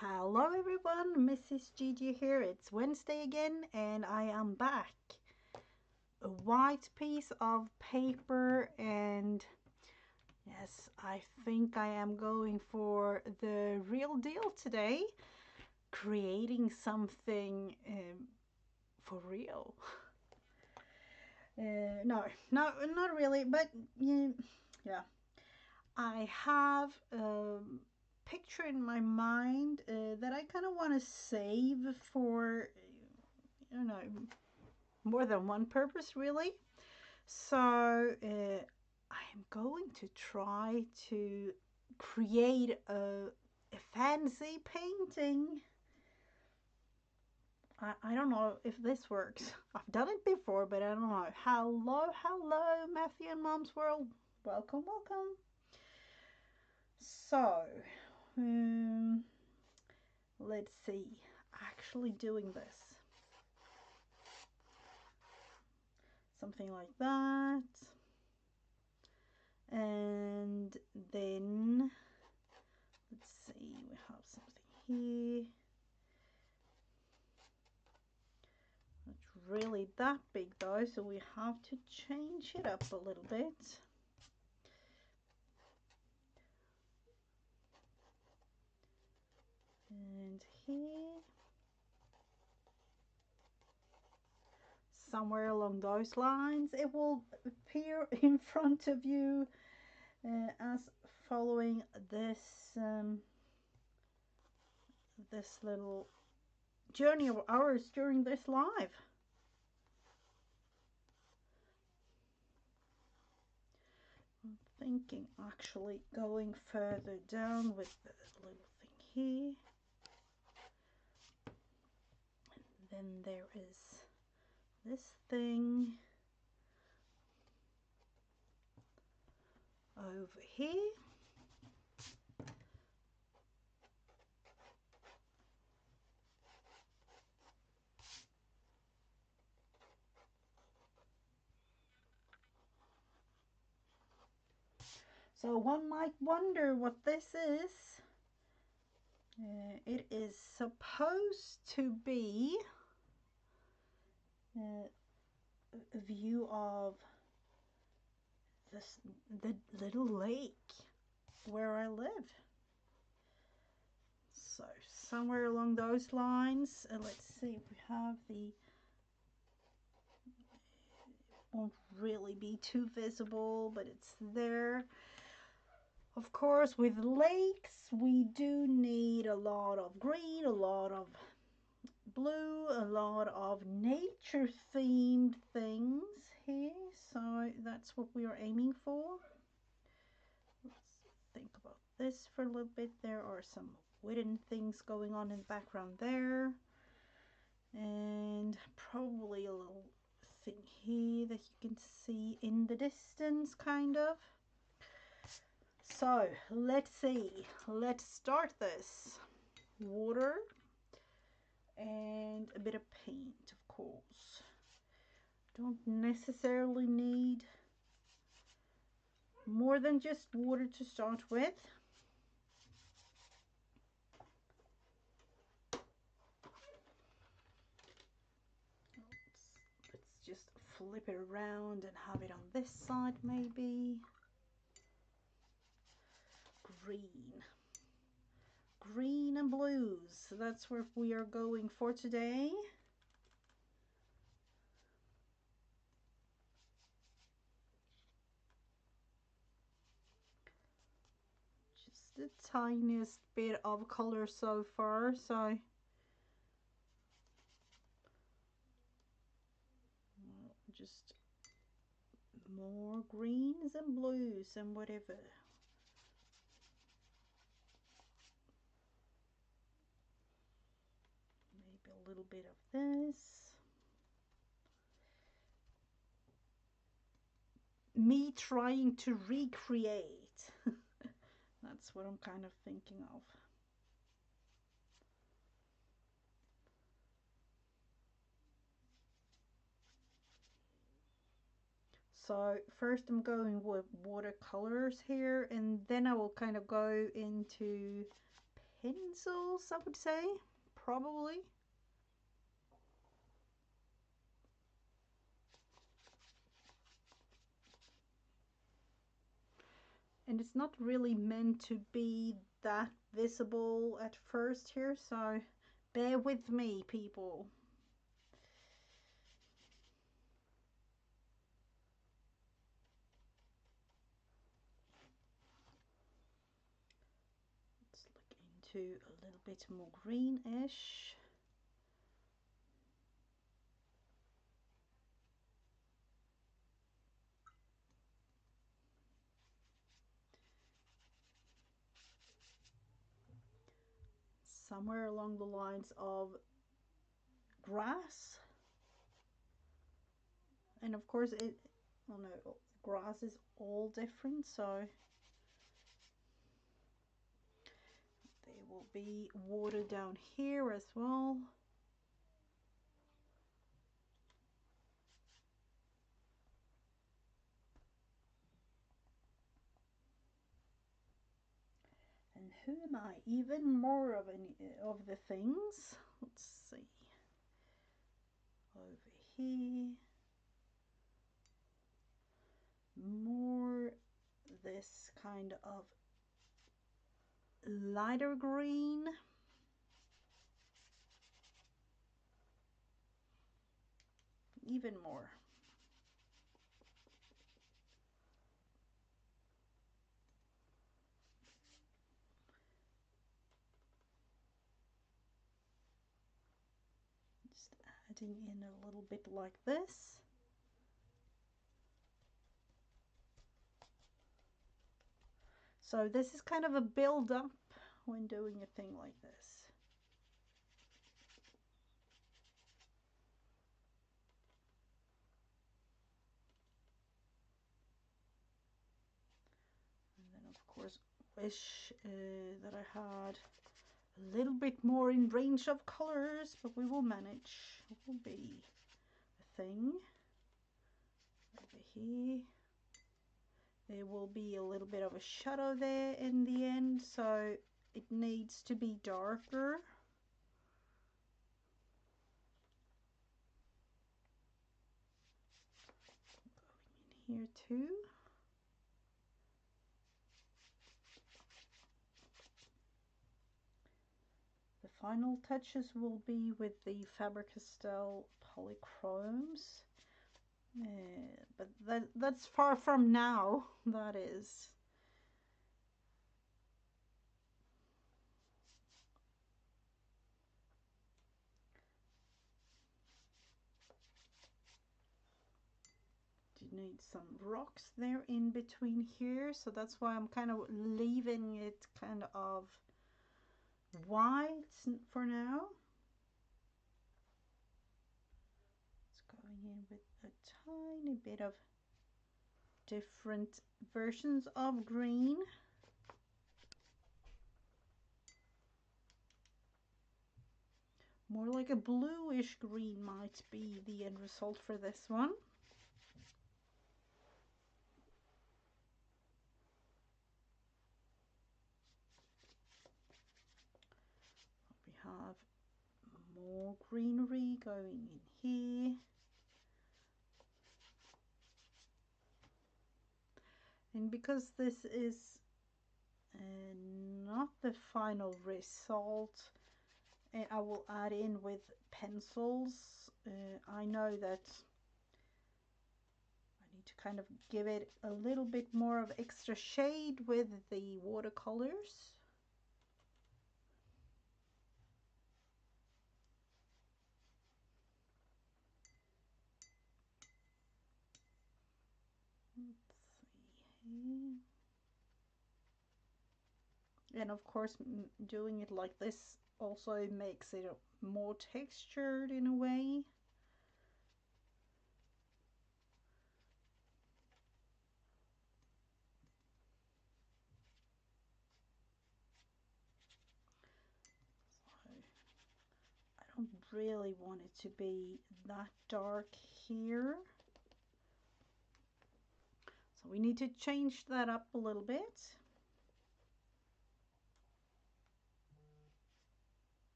Hello everyone, Mrs. Gigi here. It's Wednesday again and I am back. A white piece of paper, and yes, I think I am going for the real deal today. Creating something for real. No, not really, but yeah. I have a picture in my mind that I kind of want to save for, more than one purpose, really. So I'm going to try to create a fancy painting. I don't know if this works. I've done it before, but I don't know. Hello, Matthew and Mom's World. Welcome. So, um, let's see. Actually doing this. Something like that. And then, let's see, we have something here. Not really that big though, so we have to change it up a little bit. And here, somewhere along those lines, it will appear in front of you as following this little journey of ours during this live. I'm thinking actually going further down with the little thing here. And then there is this thing over here. So one might wonder what this is. It is supposed to be a view of the little lake where I live. So somewhere along those lines, let's see if we have the, won't really be too visible, but it's there. Of course, with lakes, we do need a lot of green, a lot of blue, a lot of nature themed things here. So that's what we are aiming for. Let's think about this for a little bit. There are some wooden things going on in the background there. And probably a little thing here that you can see in the distance, kind of. So let's see, let's start this. Water and a bit of paint, of course. Don't necessarily need more than just water to start with. Let's just flip it around and have it on this side maybe. Green and blues, so that's where we are going for today. Just the tiniest bit of color so far, so just more greens and blues and whatever. Maybe a little bit of this. Me trying to recreate. That's what I'm kind of thinking of. So first I'm going with watercolors here, and then I will kind of go into pencils, I would say, probably. And it's not really meant to be that visible at first here, so bear with me, people. Let's look into a little bit more greenish. Somewhere along the lines of grass. And of course oh no, grass is all different, so there will be water down here as well. And who am I? Even more of the things. Let's see. Over here. More this kind of lighter green. Even more. Just adding in a little bit like this. So this is kind of a build up when doing a thing like this. And then of course wish that I had a little bit more in range of colors, but we will manage. It will be a thing. Over here. There will be a little bit of a shadow there in the end, so it needs to be darker. Going in here too. The final touches will be with the Faber-Castell polychromes. But that's far from now, that is. You need some rocks there in between here, so that's why I'm kind of leaving it kind of white for now. It's going in with a tiny bit of different versions of green. More like a bluish green might be the end result for this one. We have more greenery going in here. And because this is not the final result, and I will add in with pencils, I know that I need to kind of give it a little bit more of extra shade with the watercolors. And of course, doing it like this also makes it more textured in a way. So I don't really want it to be that dark here. So we need to change that up a little bit.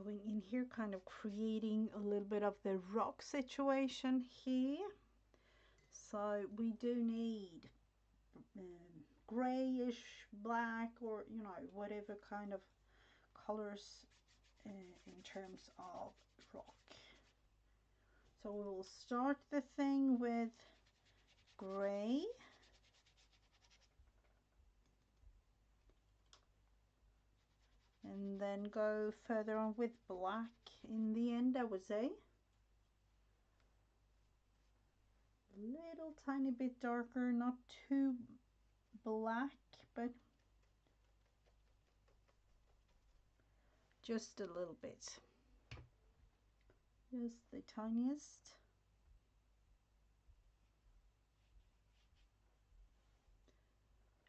going in here, kind of creating a little bit of the rock situation here. So we do need grayish, black, or whatever kind of colors in terms of rock. So we will start the thing with gray. And then go further on with black in the end, I would say. Little tiny bit darker, not too black, but just a little bit. Just the tiniest.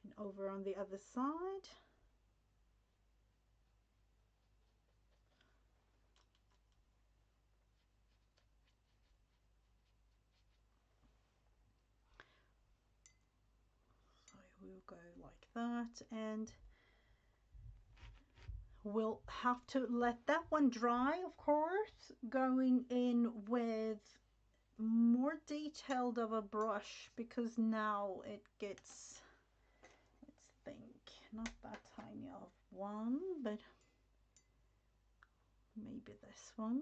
And over on the other side. So we'll go like that, and we'll have to let that one dry, of course, going in with more detailed of a brush, because now it gets, let's think, not that tiny of one, but maybe this one.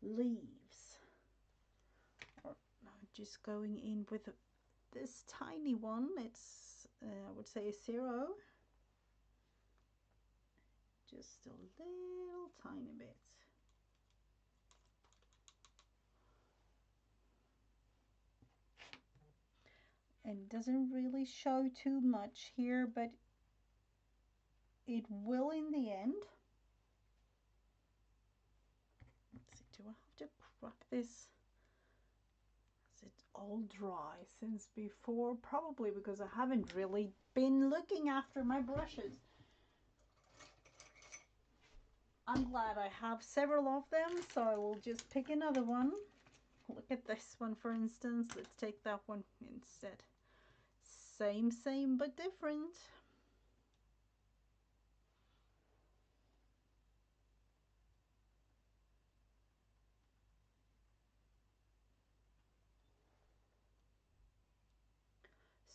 Leaves. Or no, just going in with this tiny one. It's I would say a 0. Just a little tiny bit. And it doesn't really show too much here, but it will in the end. Let's see, do I have to crack this? Is it all dry since before? Probably, because I haven't really been looking after my brushes. I'm glad I have several of them, so I will just pick another one. Look at this one, for instance. Let's take that one instead. Same, but different.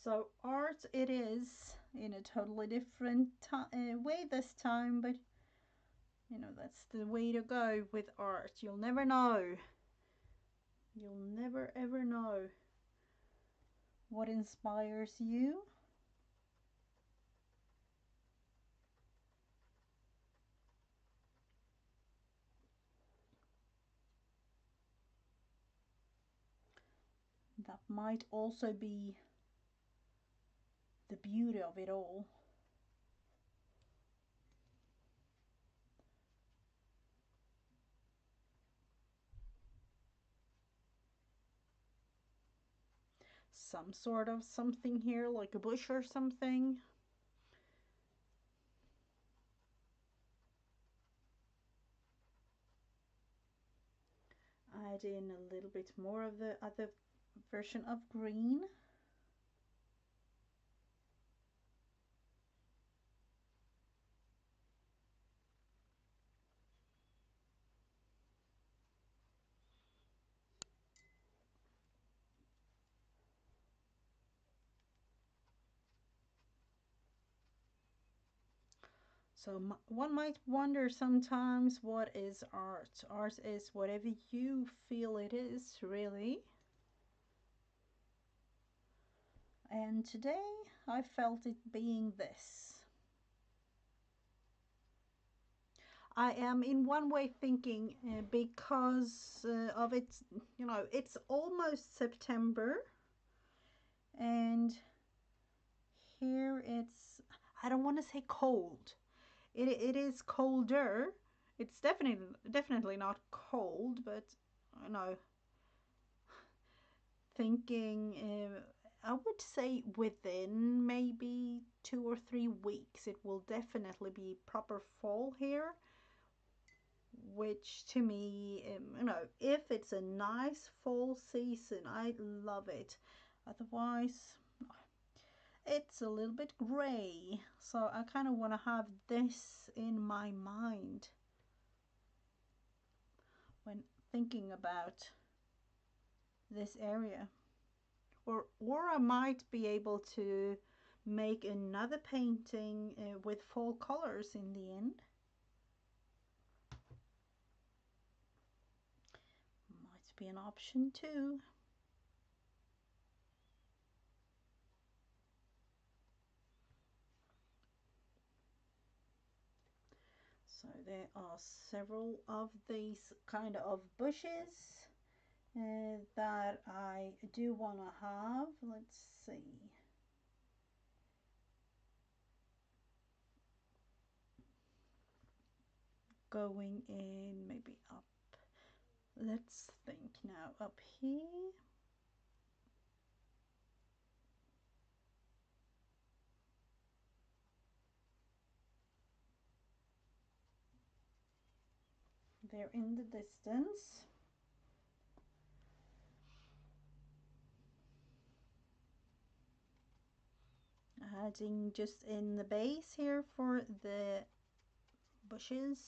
So art it is, in a totally different way this time, but that's the way to go with art. You'll never know. You'll never ever know what inspires you. That might also be the beauty of it all. Some sort of something here, like a bush or something. Add in a little bit more of the other version of green. So one might wonder sometimes, what is art? Art is whatever you feel it is, really. And today I felt it being this. I am in one way thinking because of its, it's almost September, and here it's, I don't want to say cold. It is colder. It's definitely not cold, but thinking I would say within maybe 2 or 3 weeks it will definitely be proper fall here, which to me, if it's a nice fall season, I love it. Otherwise, it's a little bit gray, so I kind of want to have this in my mind when thinking about this area. Or I might be able to make another painting with fall colors in the end. Might be an option too. So there are several of these kind of bushes that I do want to have. Let's see. Going in maybe up. Let's think now. Up here. They're in the distance. Adding just in the base here for the bushes.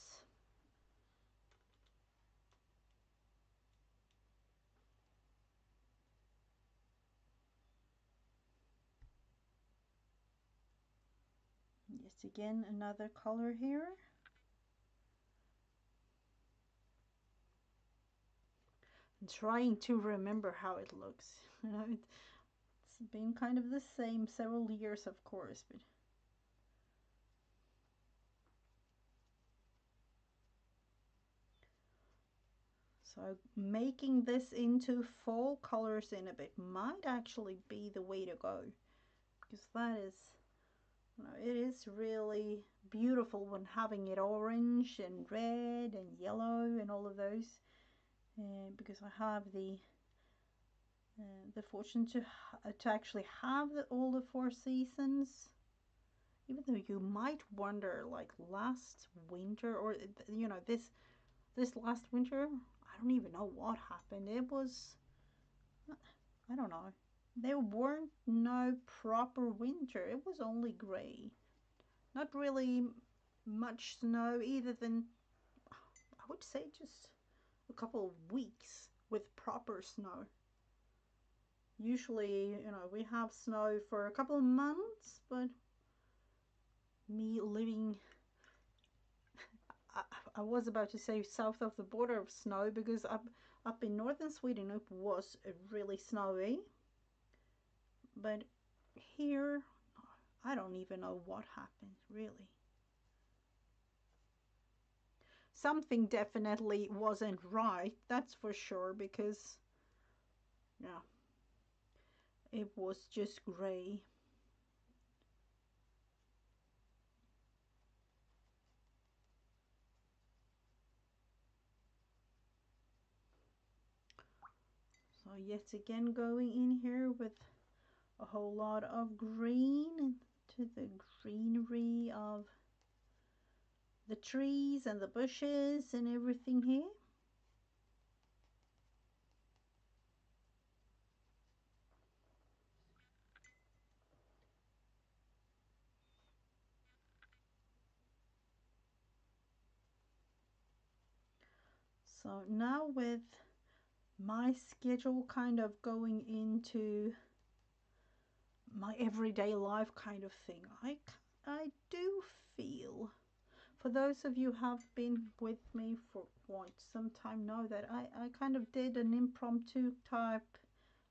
Yes, again, another color here. I'm trying to remember how it looks. You know, it's been kind of the same several years, of course, but so making this into fall colors in a bit might actually be the way to go, because that is, you know, it is really beautiful when having it orange and red and yellow and all of those. Because I have the fortune to actually have all the four seasons. Even though you might wonder, like last winter, or you know, this last winter, I don't even know what happened. It was, I don't know. There weren't no proper winter. It was only gray. Not really much snow either than, I would say, just a couple of weeks with proper snow. Usually, you know, we have snow for a couple of months, but me living, I, I was about to say south of the border of snow, because up in northern Sweden it was really snowy. But here, I don't even know what happened, really. Something definitely wasn't right, that's for sure, because, yeah, it was just gray. So yet again going in here with a whole lot of green into the greenery of the trees and the bushes and everything here. So now with my schedule kind of going into my everyday life kind of thing, I do feel, for those of you who have been with me for quite some time, know that I kind of did an impromptu type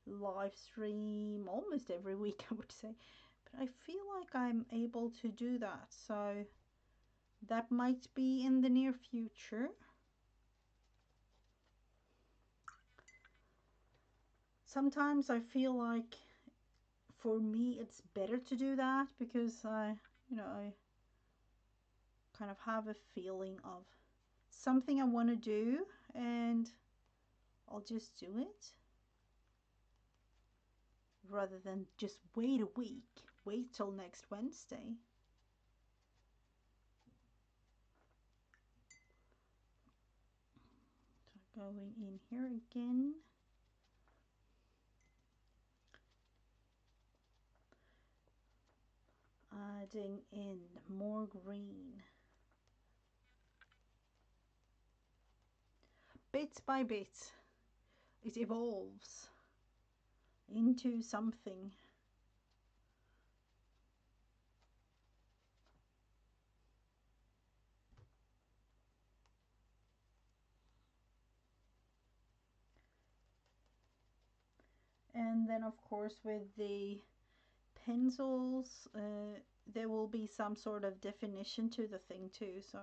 live stream almost every week, I would say. But I feel like I'm able to do that, so that might be in the near future. Sometimes I feel like for me it's better to do that, because I kind of have a feeling of something I want to do, and I'll just do it rather than just wait a week, wait till next Wednesday. So going in here again. adding in more green. Bit by bit, it evolves into something. And then of course with the pencils, there will be some sort of definition to the thing too, so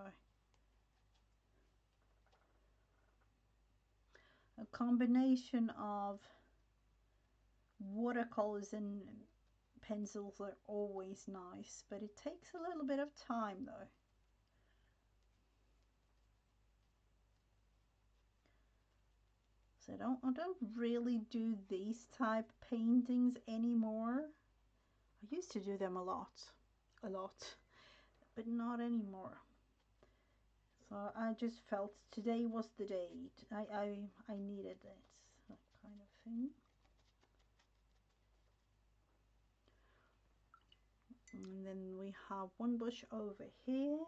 a combination of watercolors and pencils are always nice, but it takes a little bit of time though. So I don't really do these type paintings anymore. I used to do them a lot, but not anymore. So I just felt today was the day. I needed it, that kind of thing. And then we have one bush over here.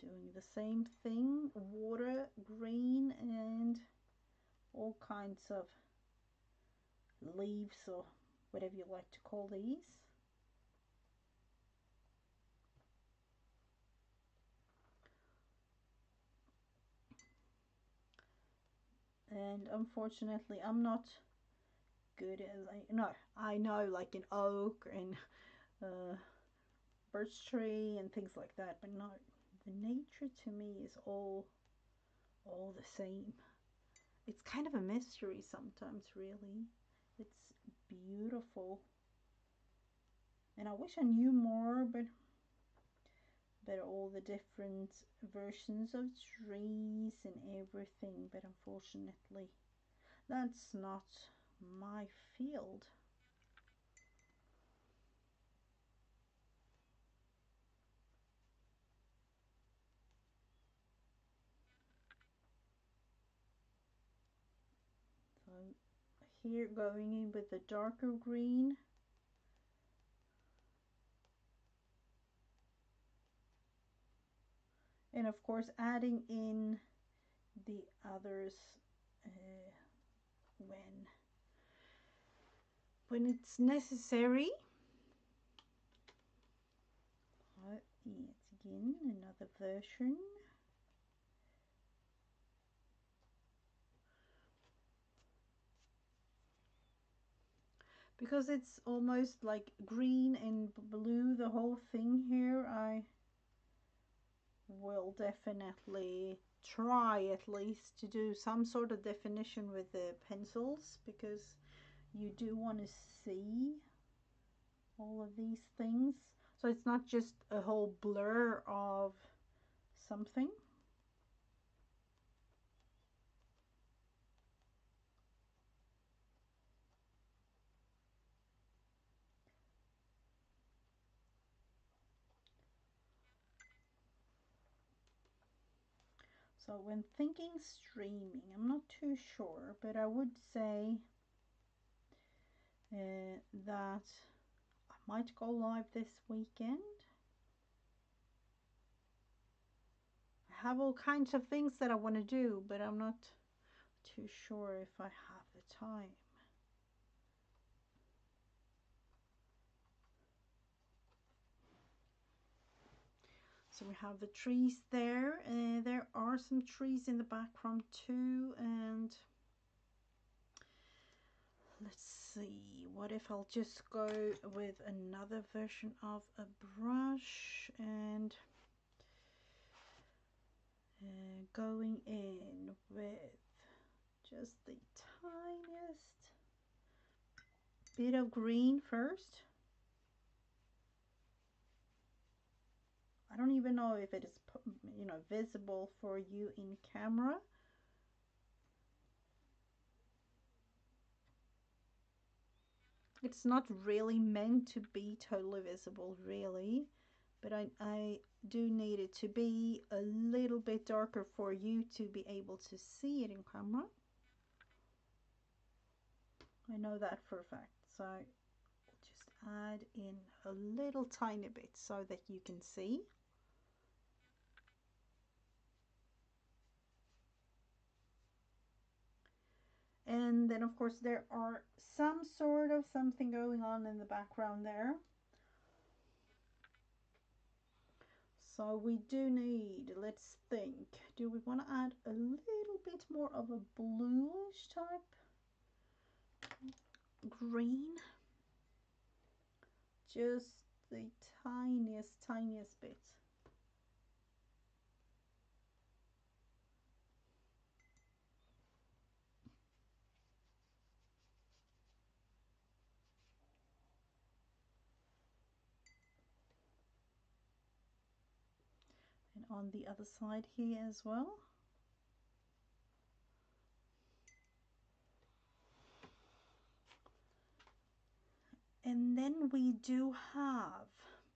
Doing the same thing, water, green, and all kinds of leaves or whatever you like to call these. And unfortunately I'm not good as I know like an oak and birch tree and things like that, but not the nature. To me is all the same. It's kind of a mystery sometimes, really. It's beautiful, and I wish I knew more, but all the different versions of trees and everything, but unfortunately that's not my field. So here going in with the darker green, and of course adding in the others uh, when it's necessary. It's again another version. Because it's almost like green and blue, the whole thing here, I will definitely try at least to do some sort of definition with the pencils, because you do want to see all of these things, so it's not just a whole blur of something. So when thinking streaming, I'm not too sure, but I would say that I might go live this weekend. I have all kinds of things that I want to do, but I'm not too sure if I have the time. So we have the trees there, and there are some trees in the background too, and let's see, what if I'll just go with another version of a brush and going in with just the tiniest bit of green first. I don't even know if it is, visible for you in camera. It's not really meant to be totally visible, really, but I do need it to be a little bit darker for you to be able to see it in camera. I know that for a fact. So just add in a little tiny bit so that you can see. And then of course there are some sort of something going on in the background there. So we do need, let's think, do we want to add a little bit more of a bluish type green? Just the tiniest bit. And on the other side here as well. And then we do have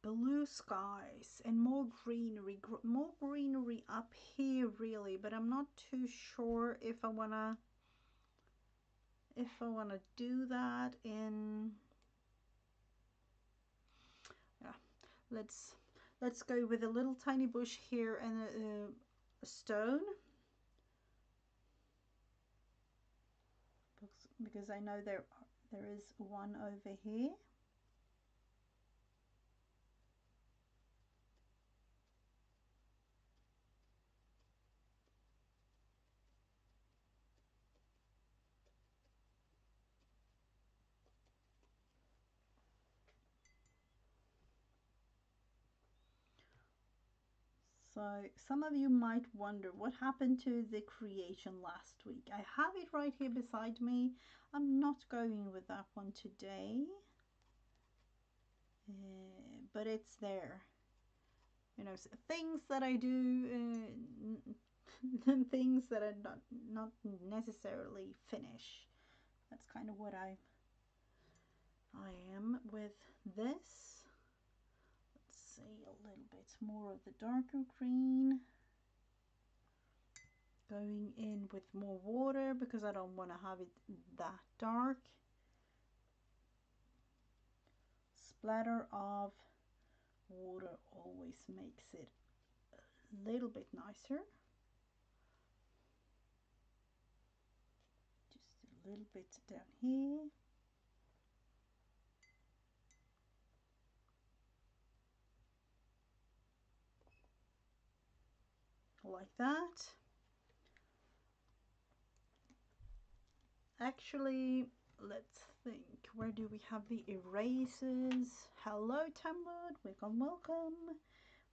blue skies and more greenery up here really, but I'm not too sure if I wanna do that in, yeah, let's go with a little tiny bush here and a stone, because I know there is one over here. So some of you might wonder what happened to the creation last week. I have it right here beside me. I'm not going with that one today, but it's there. You know, things that I do, things that are not necessarily finish. That's kind of what I am with this. Let's see, a little bit more of the darker green. Going in with more water because I don't want to have it that dark. Splatter of water always makes it a little bit nicer. Just a little bit down here. Like that. Actually, let's think. Where do we have the erasers? Hello, Tamwood. Welcome.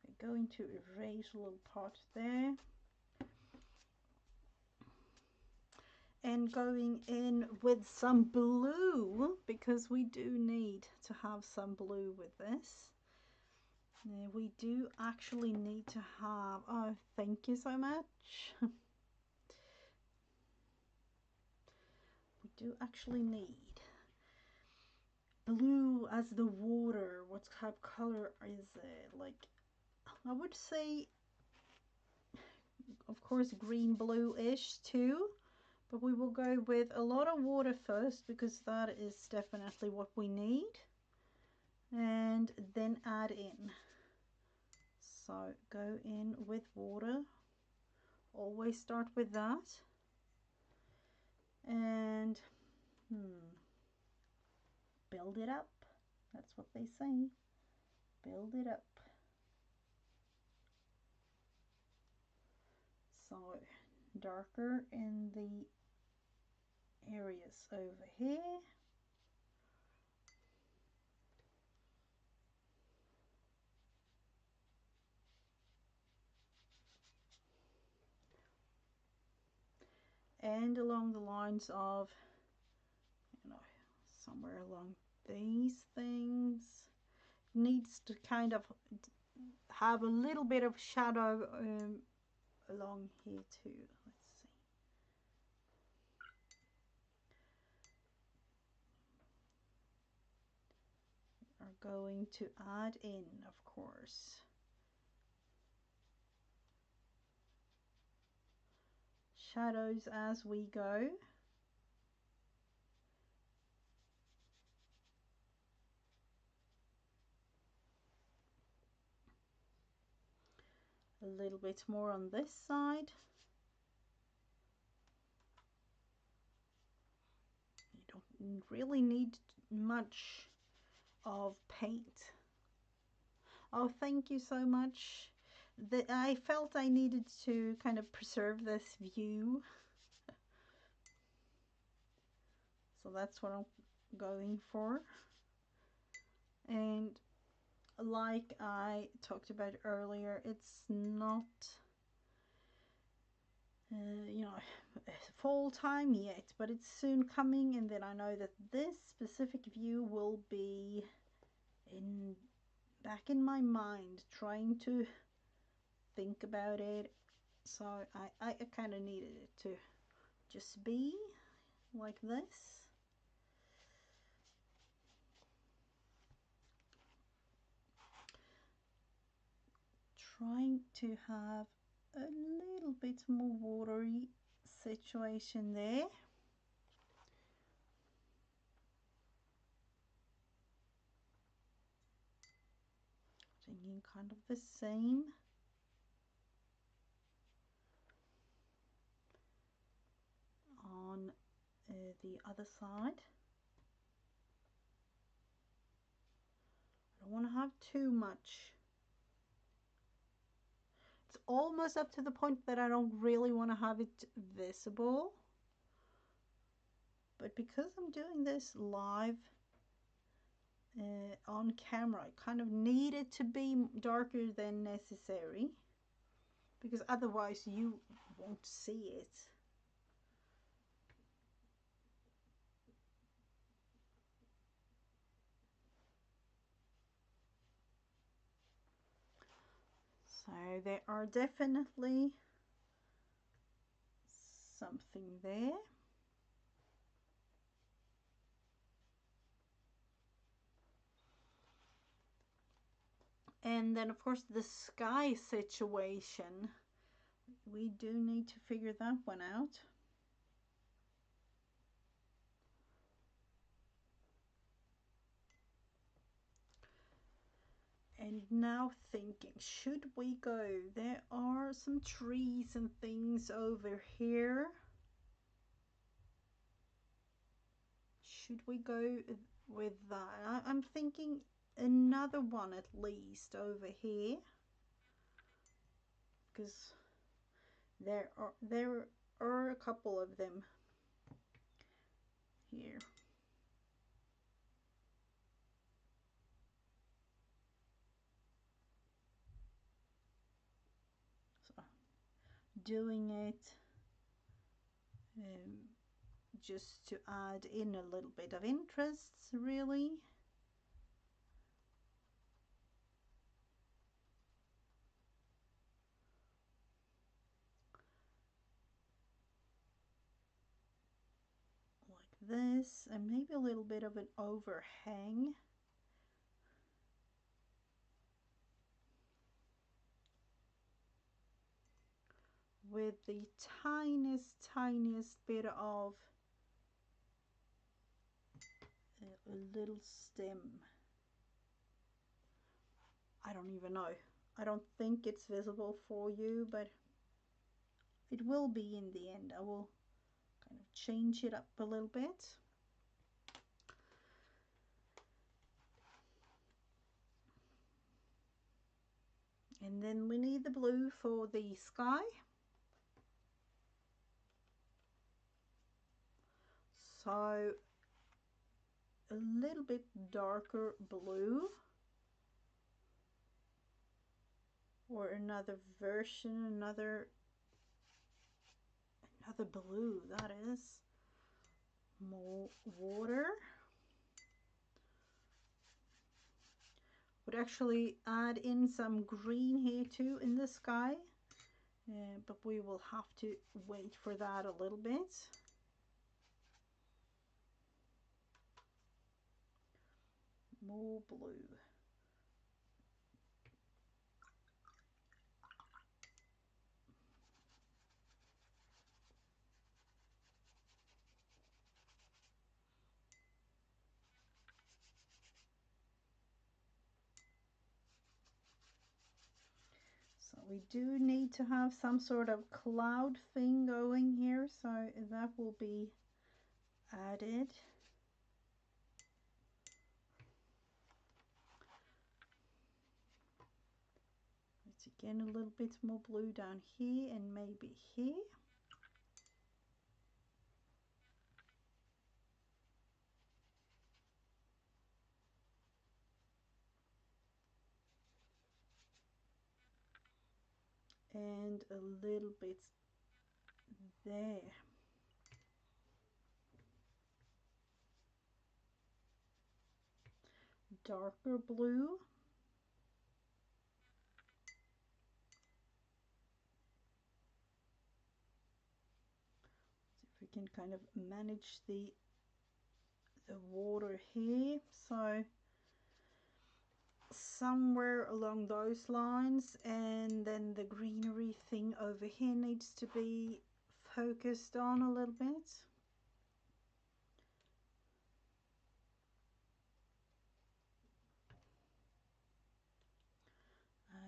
We're going to erase a little part there. And going in with some blue, because we do need to have some blue with this. We do actually need to have, oh, thank you so much. We do actually need blue as the water. What type of color is it? Like, I would say, of course, green blue-ish too, but we will go with a lot of water first because that is definitely what we need, and then add in. So go in with water, always start with that, and build it up. That's what they say, build it up. So darker in the areas over here. And along the lines of, you know, somewhere along these things. Needs to kind of have a little bit of shadow along here too. Let's see. We are going to add in, of course, shadows as we go. little bit more on this side. You don't really need much of paint. Oh, thank you so much. I felt I needed to kind of preserve this view. So that's what I'm going for. And like I talked about earlier, it's not you know, fall time yet, but it's soon coming, and then I know that this specific view will be back in my mind, trying to think about it. So I kind of needed it to just be like this. Trying to have a little bit more watery situation there. Doing kind of the same. On the other side. I don't want to have too much. It's almost up to the point that I don't really want to have it visible. But because I'm doing this live on camera, I kind of need it to be darker than necessary, because otherwise you won't see it. So there are definitely something there. And then of course the sky situation, we do need to figure that one out. And now thinking, should we go? There are some trees and things over here. Should we go with that? I'm thinking another one at least over here, because there are a couple of them here. So doing it just to add in a little bit of interest, really. Like this, and maybe a little bit of an overhang. With the tiniest bit of a little stem. I don't even know. I don't think it's visible for you, but it will be in the end. I will kind of change it up a little bit. And then we need the blue for the sky. So a little bit darker blue, or another version, another blue, that is. More water. Would actually add in some green here too in the sky, but we will have to wait for that a little bit. More blue. So we do need to have some sort of cloud thing going here, so that will be added. It's again a little bit more blue down here and maybe here. And a little bit there. Darker blue. See if we can kind of manage the water here. So somewhere along those lines, and then the greenery thing over here needs to be focused on a little bit.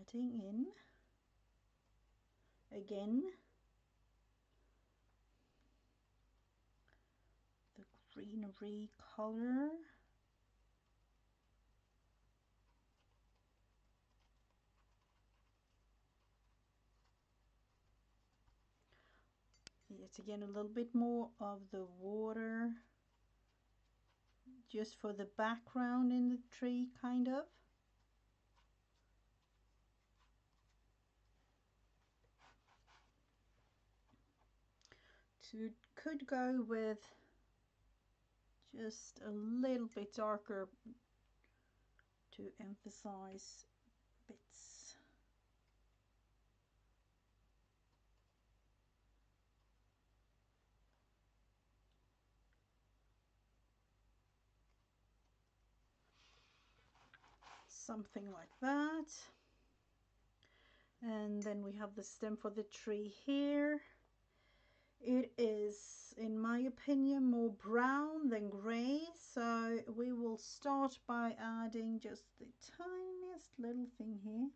Adding in again the greenery color. Yet again a little bit more of the water just for the background in the tree, kind of. So you could go with just a little bit darker to emphasize bits. Something like that. And then we have the stem for the tree here. It is, in my opinion, more brown than grey, so we will start by adding just the tiniest little thing here.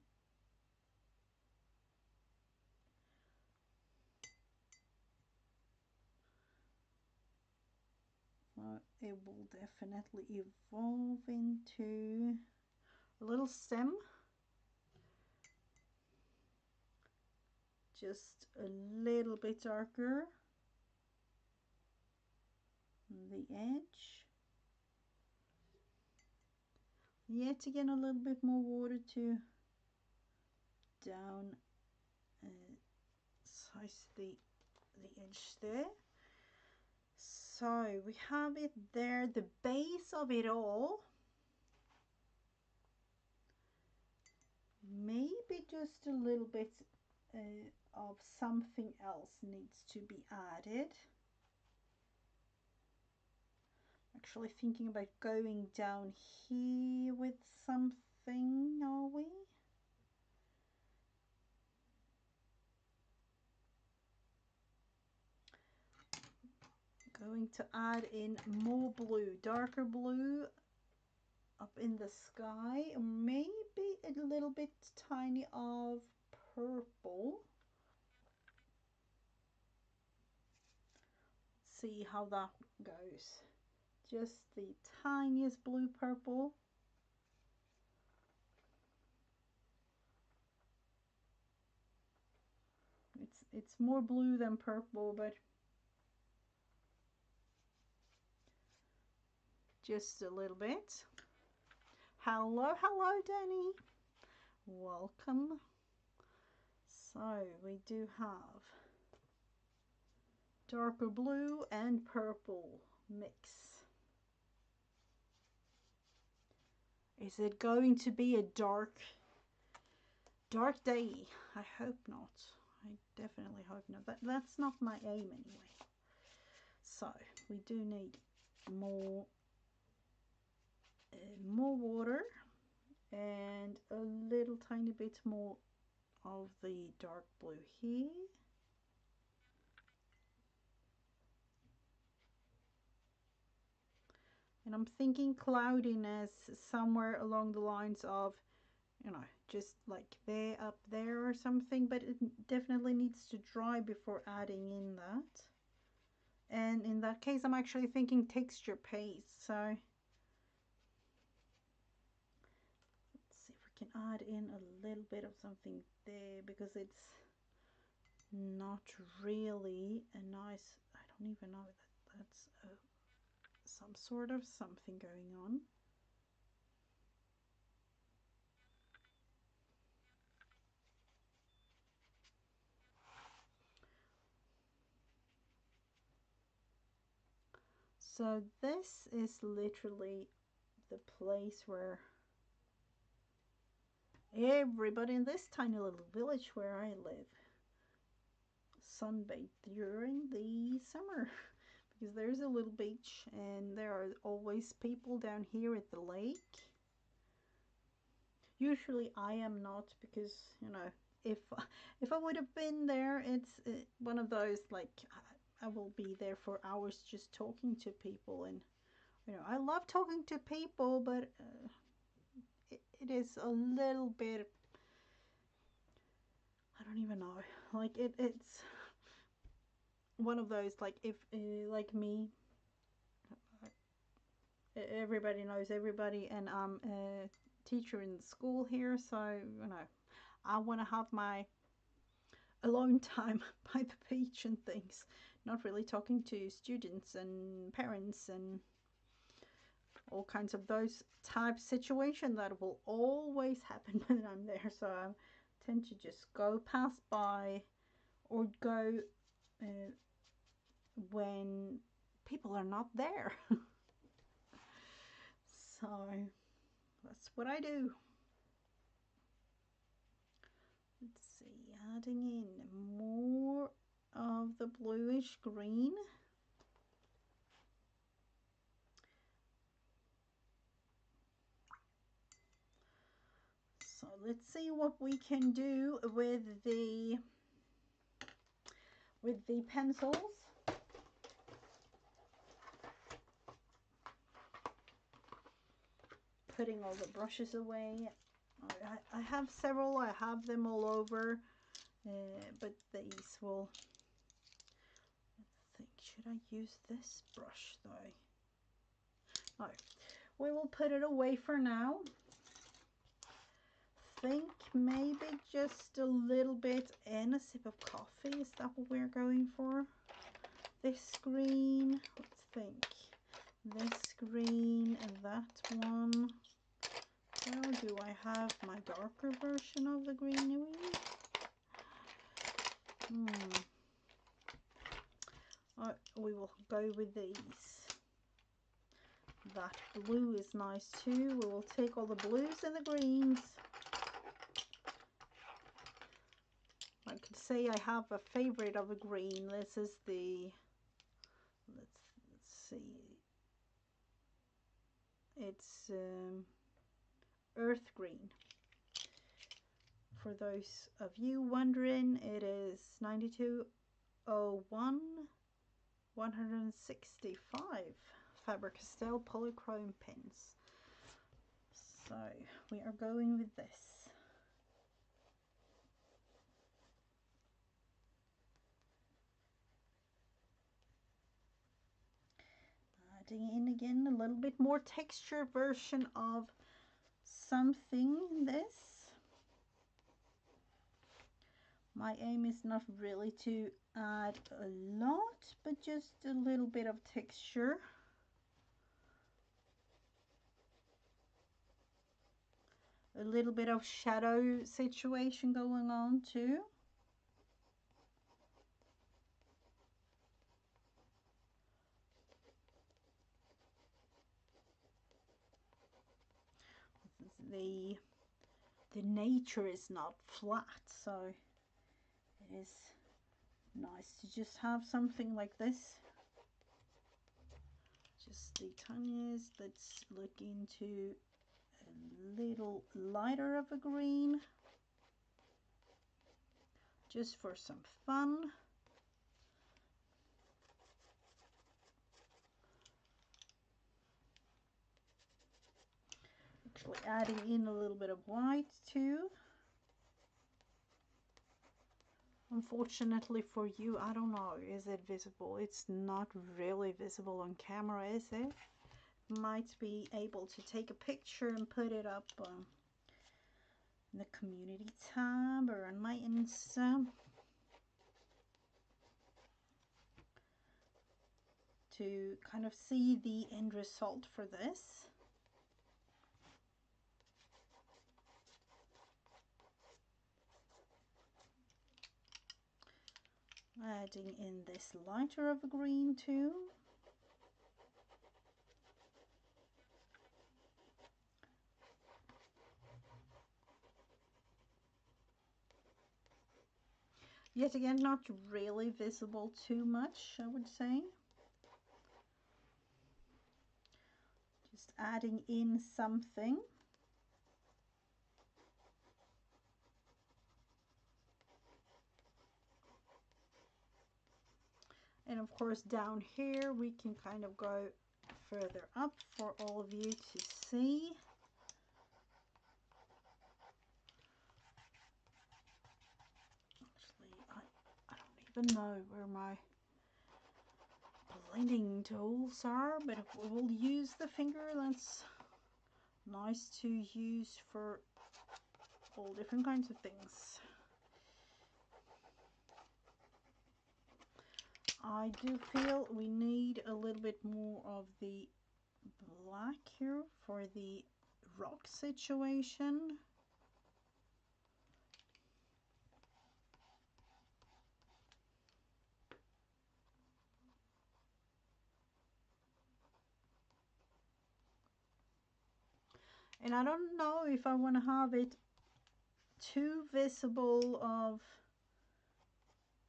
It will definitely evolve into a little stem. Just a little bit darker on the edge. Yet again a little bit more water to down size the edge there. So we have it there, the base of it all. Maybe just a little bit of something else needs to be added. Actually thinking about going down here with something, are we? Going to add in more blue, darker blue up in the sky, maybe a little bit tiny of purple. See how that goes. Just the tiniest blue purple. It's more blue than purple, but just a little bit. Hello, Danny. Welcome. So we do have darker blue and purple mix. Is it going to be a dark day? I hope not. I definitely hope not. That's not my aim anyway. So we do need more water and a little tiny bit more of the dark blue here. And I'm thinking cloudiness somewhere along the lines of, you know, just like there, up there or something, but it definitely needs to dry before adding in that. And in that case, I'm actually thinking texture paste. So let's see if we can add in a little bit of something there, because it's not really a nice, I don't even know that that's some sort of something going on. So this is literally the place where everybody in this tiny little village where I live sunbathe during the summer, because there's a little beach and there are always people down here at the lake. Usually I am not, because you know, if if I would have been there, it's one of those like I will be there for hours just talking to people, and you know, I love talking to people, but it is a little bit, I don't even know, like it's one of those, like if like me, everybody knows everybody, and I'm a teacher in the school here, so you know, I want to have my alone time by the beach and things, not really talking to students and parents and all kinds of those type situation that will always happen when I'm there. So I tend to just go pass by or go uh, when people are not there. So that's what I do. Let's see, adding in more of the bluish green. So let's see what we can do with the pencils. Putting all the brushes away. I have several, I have them all over, but these will, I think, should I use this brush though? No, we will put it away for now. Think maybe just a little bit and a sip of coffee. Is that what we're going for? This green, let's think. This green and that one. Where do I have my darker version of the greenery? We will go with these. That blue is nice too. We will take all the blues and the greens. I could say I have a favorite of a green. This is the, let's see. It's earth green. For those of you wondering, it is 9201 165 Faber-Castell polychrome pens. So we are going with this. Adding in again a little bit more texture version of something in this. My aim is not really to add a lot, but just a little bit of texture. A little bit of shadow situation going on too. The nature is not flat, so it is nice to just have something like this. Just the tiniest. Let's look into a little lighter of a green, just for some fun. Actually adding in a little bit of white too. Unfortunately for you, I don't know, is it visible? It's not really visible on camera, is it? Might be able to take a picture and put it up in the community tab or on my Insta to kind of see the end result for this. Adding in this lighter of a green too. Yet again, not really visible too much, I would say. Just adding in something. And of course down here we can kind of go further up for all of you to see. Actually, I don't even know where my blending tools are, but we'll use the finger. That's nice to use for all different kinds of things. I do feel we need a little bit more of the black here for the rock situation. And I don't know if I want to have it too visible of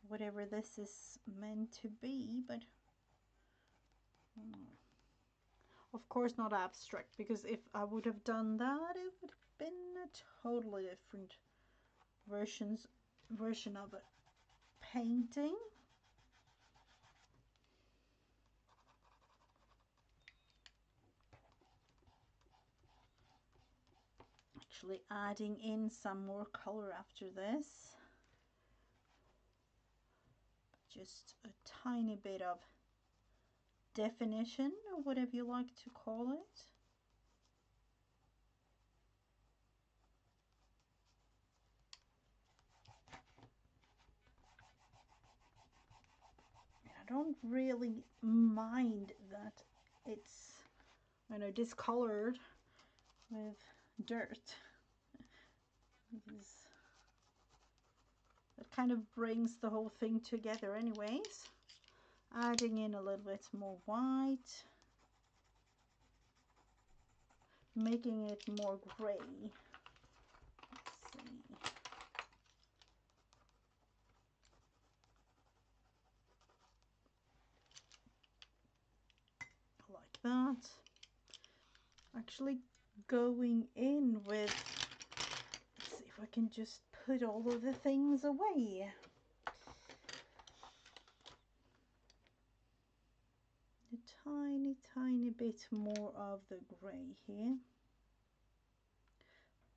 whatever this is meant to be, but of course not abstract, because if I would have done that, it would have been a totally different version of a painting. Actually adding in some more color after this. Just a tiny bit of definition, or whatever you like to call it. I don't really mind that it's, you know, discolored with dirt. That kind of brings the whole thing together anyways. Adding in a little bit more white, making it more gray. Let's see. Like that. Actually going in with, let's see if I can just put all of the things away. A tiny bit more of the gray here.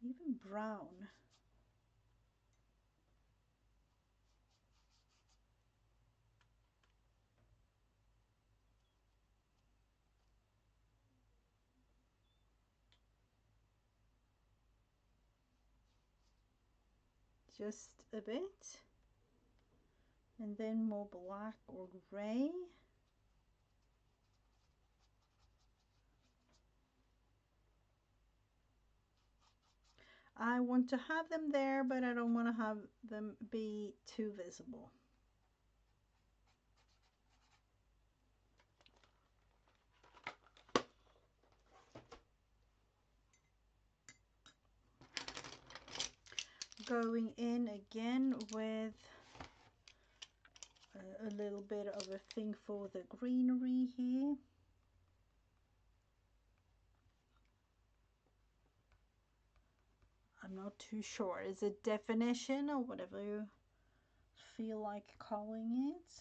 Even brown. Just a bit. And then more black or gray. I want to have them there, but I don't want to have them be too visible. Going in again with a little bit of a thing for the greenery here. I'm not too sure. Is it definition or whatever you feel like calling it?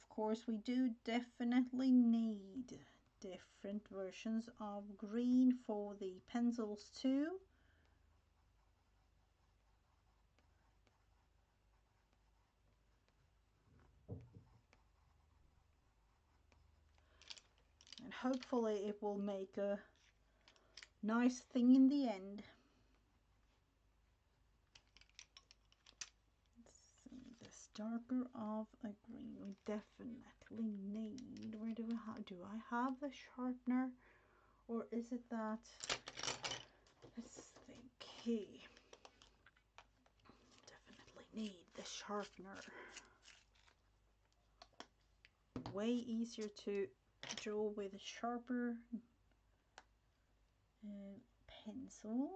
Of course, we do definitely need different versions of green for the pencils too. And hopefully it will make a nice thing in the end. Let's see, this darker of a green we definitely need. Where do I have the sharpener, or is it that? Let's think here. Definitely need the sharpener. Way easier to draw with a sharper pencil.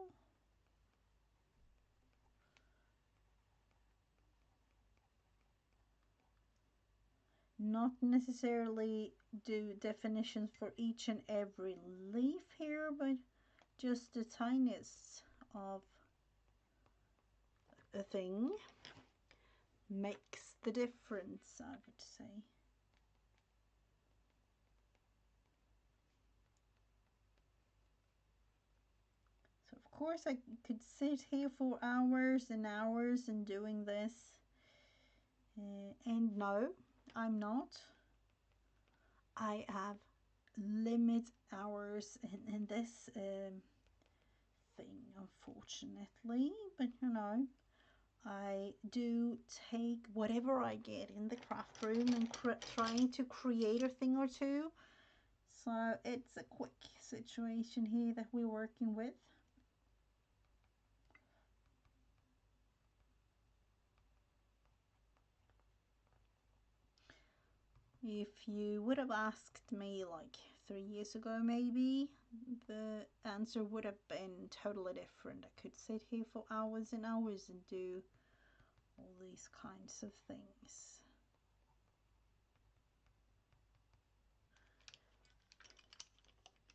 Not necessarily do definitions for each and every leaf here, but just the tiniest of a thing makes the difference, I would say. So of course I could sit here for hours and hours and doing this, and no, I'm not. I have limit hours in this thing, unfortunately, but you know, I do take whatever I get in the craft room and trying to create a thing or two. So it's a quick situation here that we're working with. If you would have asked me like 3 years ago, maybe, the answer would have been totally different. I could sit here for hours and hours and do all these kinds of things.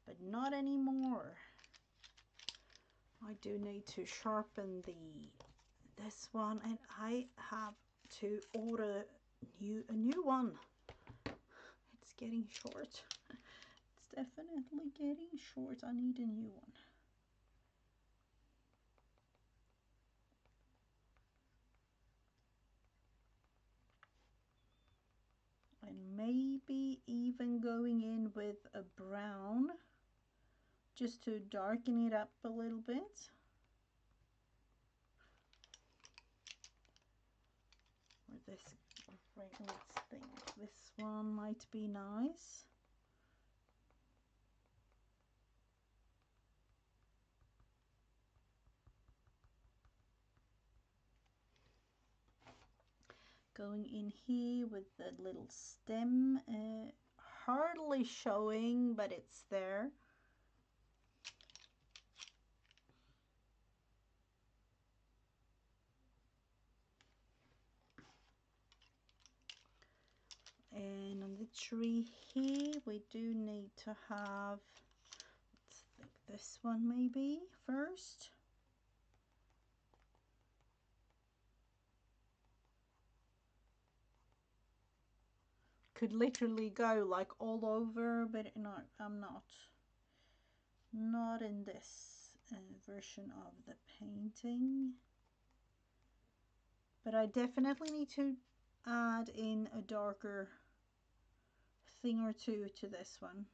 But not anymore. I do need to sharpen this one, and I have to order a new one. It's getting short. It's definitely getting short. I need a new one. And maybe even going in with a brown just to darken it up a little bit. Or this, let's think, this one might be nice. Going in here with the little stem, hardly showing, but it's there. And on the tree here, we do need to have, let's think, this one maybe first. Could literally go like all over, but no, I'm not. Not in this version of the painting. But I definitely need to add in a darker thing or two to this one.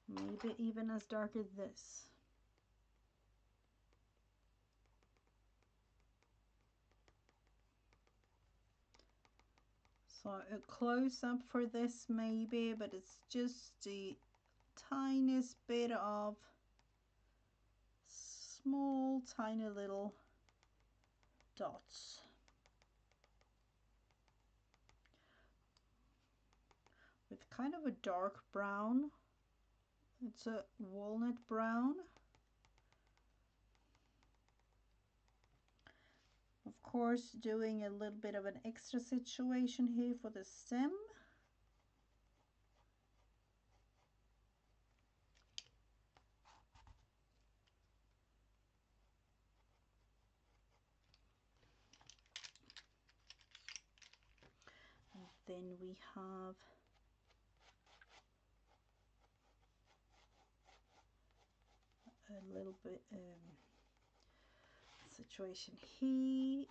Maybe even as dark as this. So a close-up for this maybe, but it's just the tiniest bit of small tiny little dots. With kind of a dark brown. It's a walnut brown. Of course, doing a little bit of an extra situation here for the stem. then we have a little bit situation here.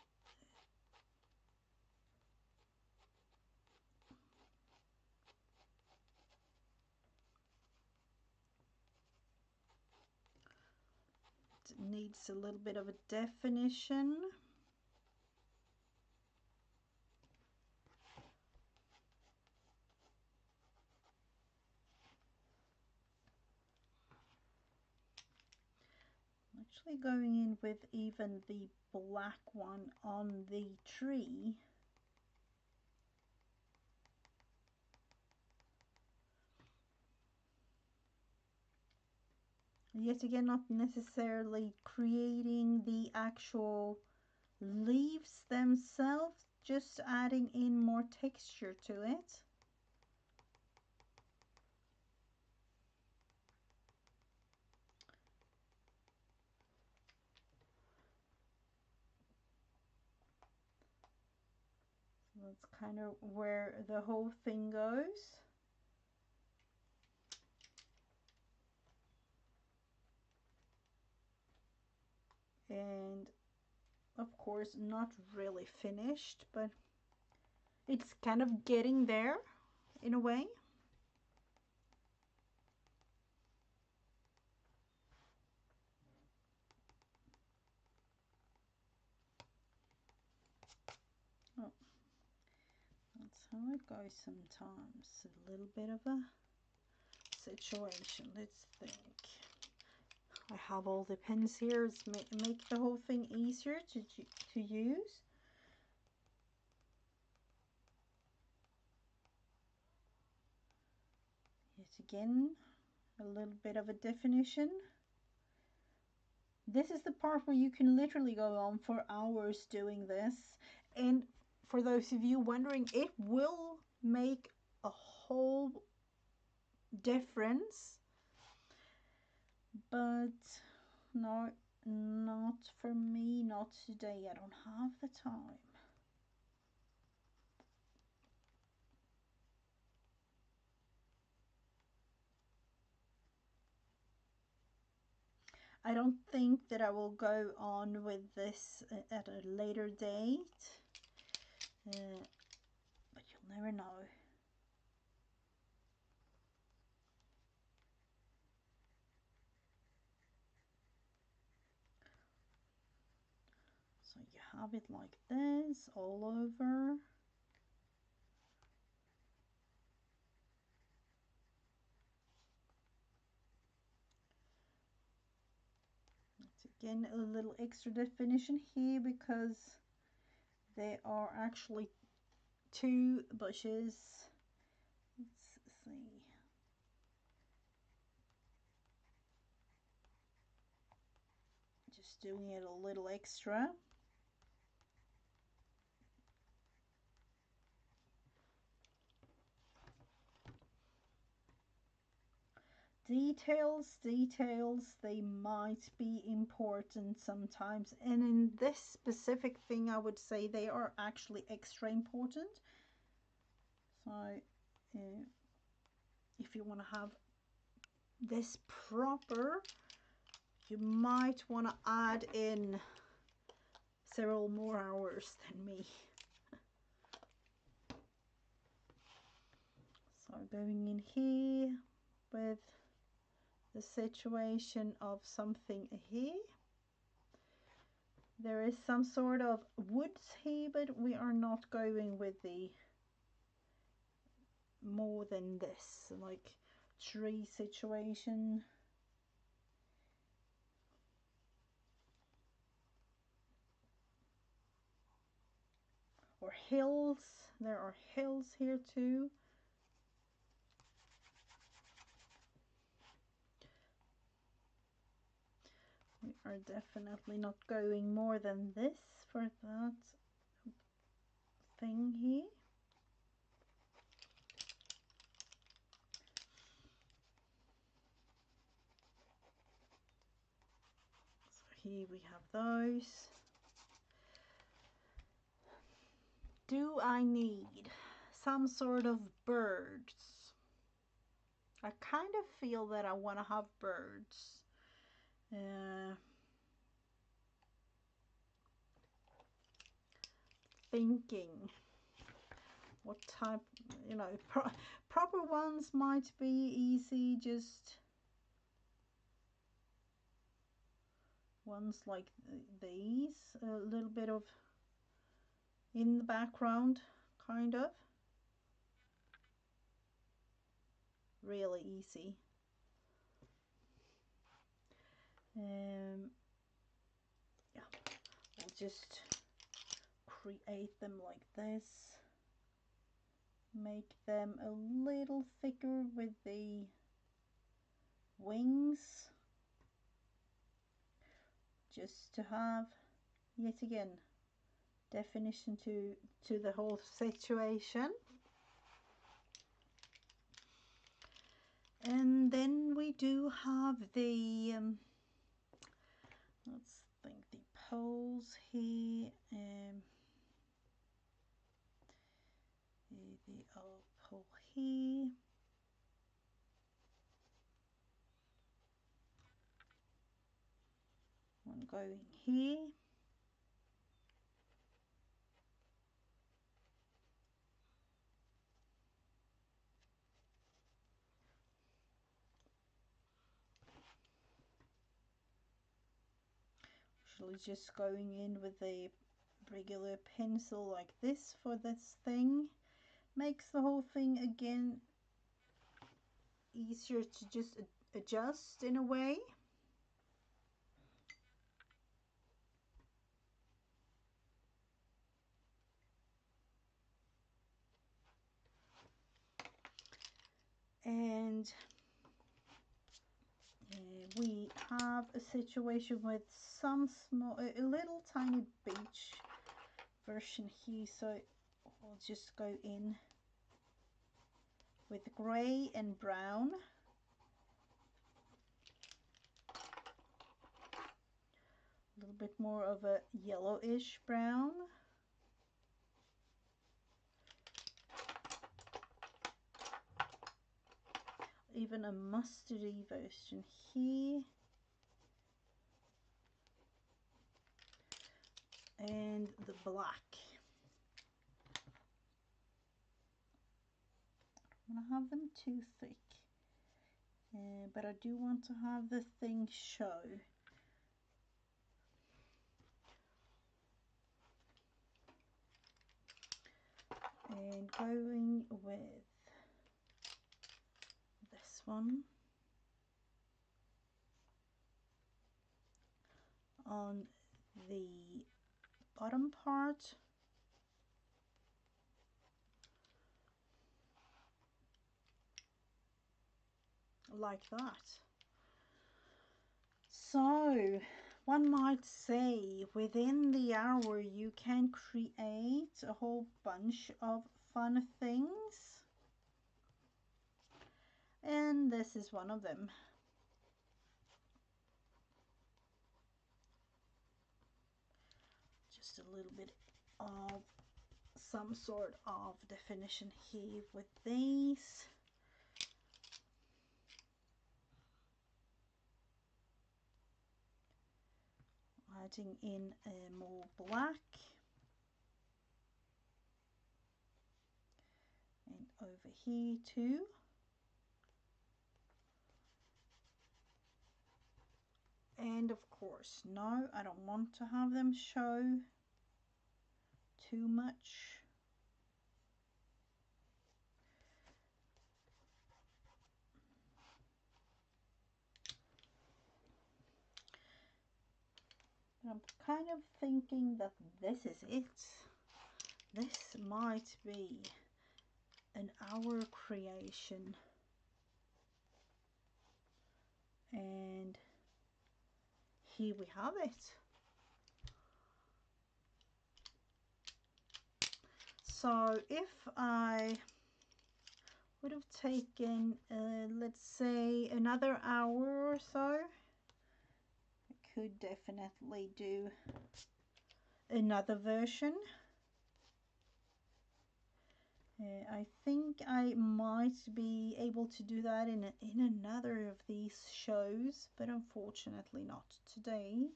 It needs a little bit of a definition. Actually going in with even the black one on the tree. Yet again, not necessarily creating the actual leaves themselves, just adding in more texture to it. So that's kind of where the whole thing goes. And of course, not really finished, but it's kind of getting there in a way. Oh, that's how it goes sometimes. A little bit of a situation. Let's think. I have all the pens here. It's make the whole thing easier to use. Yet again, a little bit of a definition. This is the part where you can literally go on for hours doing this. And for those of you wondering, it will make a whole difference. But no, not for me, not today. I don't have the time. I don't think that I will go on with this at a later date, but you'll never know. So you have it like this all over. Again, a little extra definition here because there are actually two bushes. Let's see. Just doing it a little extra. Details, they might be important sometimes, and in this specific thing I would say they are actually extra important. So if you want to have this proper, you might want to add in several more hours than me. So going in here with the situation of something here. There is some sort of woods here, but we are not going with the more than this, like tree situation. Or hills. There are hills here too. We are definitely not going more than this for that thing here. So here we have those. Do I need some sort of birds. I kind of feel that I want to have birds. Thinking what type, you know, proper ones might be easy, just ones like these, a little bit of in the background, kind of. Really easy. Yeah, we'll just create them like this. Make them a little thicker with the wings, just to have, yet again, definition to the whole situation. And then we do have the let's think, the poles here, the pole here, one going here, actually just going in with a regular pencil like this for this thing, makes the whole thing again easier to just adjust in a way. And we have a situation with some small, a little tiny beach version here, so we'll just go in with grey and brown. A little bit more of a yellowish brown. Even a mustardy version here. And the black. I don't want to have them too thick, but I do want to have the thing show. And going with this one on the bottom part. Like that. So one might say within the hour you can create a whole bunch of fun things, and this is one of them. Just a little bit of some sort of definition here with these. Adding in more black, and over here too. And of course, no, I don't want to have them show too much. I'm kind of thinking that this is it. This might be an hour creation. And here we have it. So if I would have taken, let's say, another hour or so, I could definitely do another version. I think I might be able to do that in another of these shows, but unfortunately not today.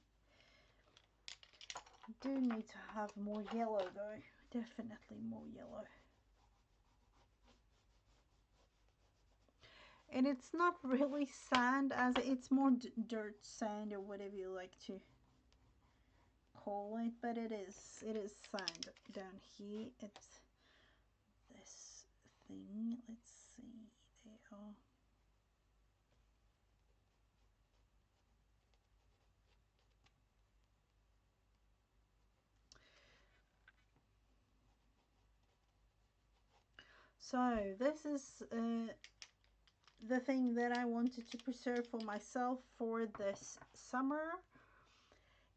I do need to have more yellow though, definitely more yellow. And it's not really sand, as it's more dirt, sand, or whatever you like to call it, but it is sand down here. It's this thing. Let's see. They are. So this is the thing that I wanted to preserve for myself for this summer.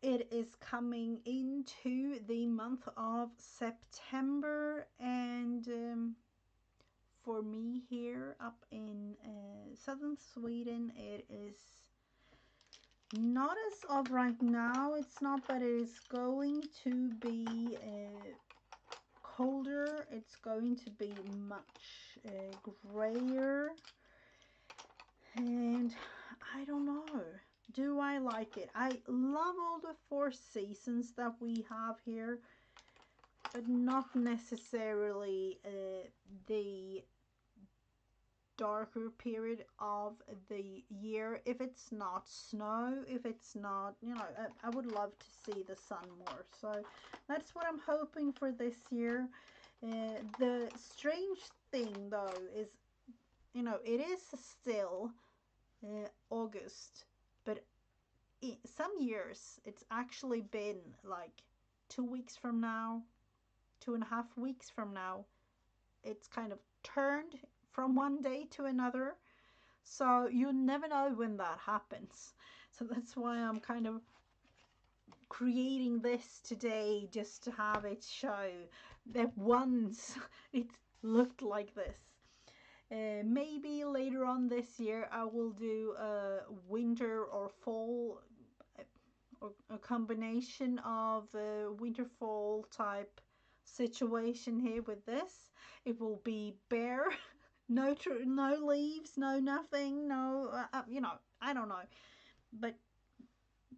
It is coming into the month of September, and for me here up in southern Sweden, it is not as of right now. It's not, but it is going to be colder. It's going to be much grayer, and I don't know. Do I like it? I love all the four seasons that we have here, but not necessarily the darker period of the year. If it's not snow, if it's not, I would love to see the sun more. So that's what I'm hoping for this year. The strange thing though is, it is still August, but some years it's actually been like 2 weeks from now, 2.5 weeks from now, it's kind of turned from one day to another. So you never know when that happens. So that's why I'm kind of creating this today, just to have it show that once it looked like this. Maybe later on this year I will do a winter or fall, or a combination of winter fall type situation here with this. It will be bare, no leaves, no nothing, no I don't know, but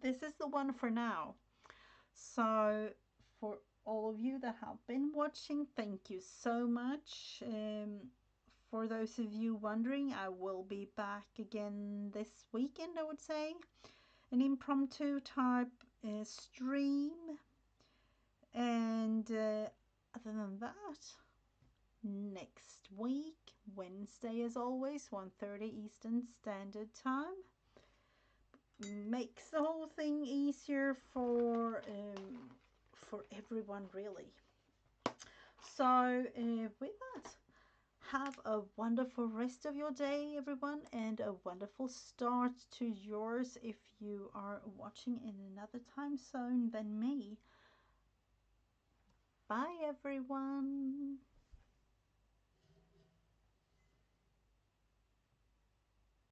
this is the one for now. So for all of you that have been watching, thank you so much. For those of you wondering, I will be back again this weekend, I would say. An impromptu type stream. And other than that, next week, Wednesday as always, 1:30 Eastern Standard Time. Makes the whole thing easier for everyone, really. So with that, have a wonderful rest of your day, everyone, and a wonderful start to yours if you are watching in another time zone than me. Bye, everyone.